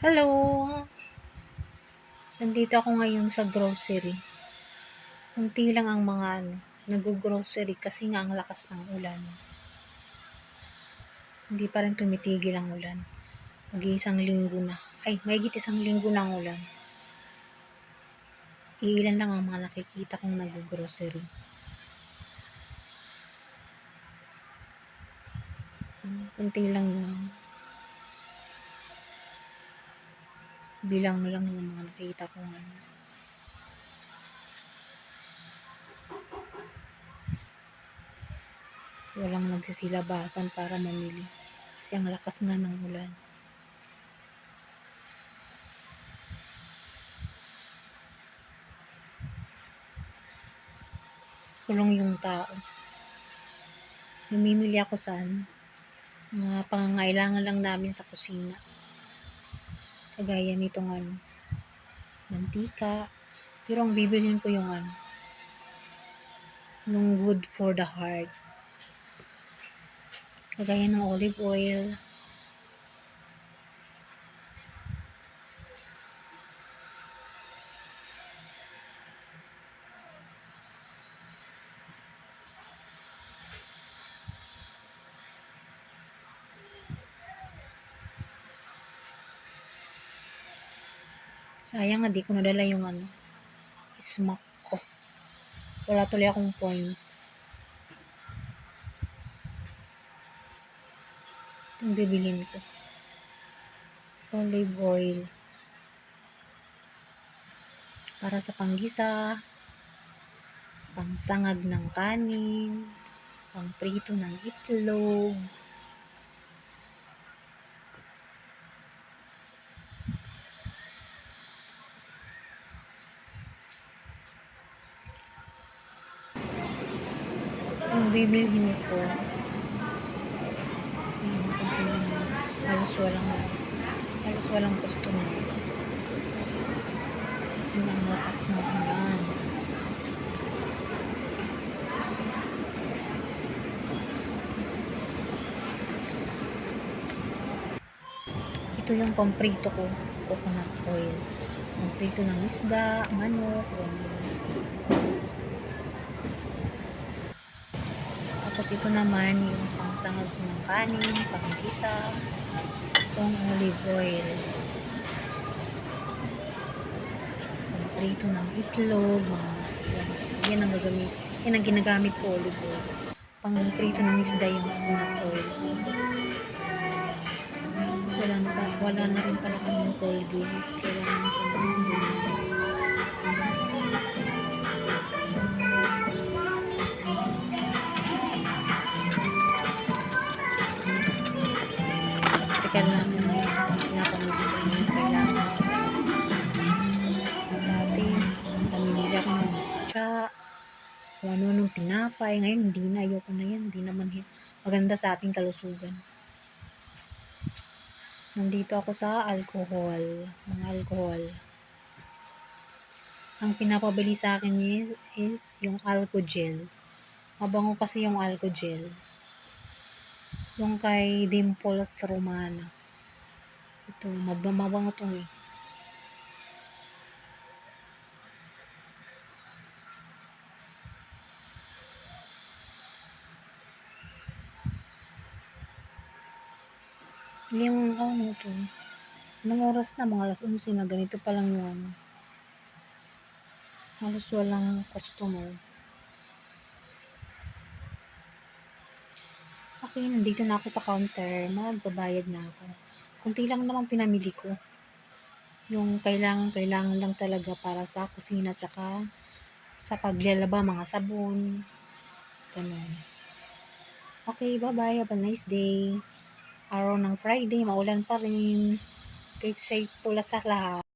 Hello! Nandito ako ngayon sa grocery. Kunti lang ang mga nag-grocery kasi nga ang lakas ng ulan. Hindi pa rin tumitigil ang ulan. Mag-iisang linggo na. Ay, mahigit isang linggo na ang ulan. Iilan lang ang mga nakikita kong nag-grocery. Kunti lang yun. Bilang lang yung mga nakikita kong walang nagsisilabasan para mamili. Kasi ang lakas nga ng ulan. Kulong yung tao. Namimili ako saan? Mga pangangailangan lang namin sa kusina. Kagaya nitong mantika. Pero ang bibilhin ko yung yung good for the heart. Kagaya ng olive oil. Sayang nga di ko nadala yung smack ko. Wala tuloy akong points. Itong bibilhin ko. Olive oil. Para sa panggisa, pangsangag ng kanin, pangprito ng itlog. Yung bibilhin ko, halos walang customer. Kasi nga ang lakas ng ulan. Ito yung pamprito ko, coconut oil. Pamprito ng isda, manok, Tapos ito naman yung pangsangag ng kanin, panggisa, itong olive oil. Pamprito ng itlog, yan ang ginagamit ko, olive oil. Pangprito ng isda yung coconut oil. Wala na rin pala kaming Colgate. Kailangan ko na teka lang ngayon. Pinapamili ko na yung kailangan. Dati, namimili ako ng masya, kung ano-anong tinapay. Ngayon, hindi na. Ayoko na yan. Hindi naman maganda sa ating kalusugan. Nandito ako sa alcohol. Mga alcohol. Ang pinapabili sa akin is yung Alcogel. Mabango kasi yung Alcogel. Yung kay Dimples Romana. Ito, mabango to eh. Yung to. Anong oras na? Mga alas 11 na. Ganito pa lang yung halos walang customer. Okay, nandito na ako sa counter. Magbabayad na ako. Kunti lang naman pinamili ko. Yung kailangan lang talaga para sa kusina tsaka sa paglalaba, mga sabon. Ganun. Okay, bye-bye. Have a nice day. Araw ng Friday, maulan pa rin. Keep safe pula sa lahat.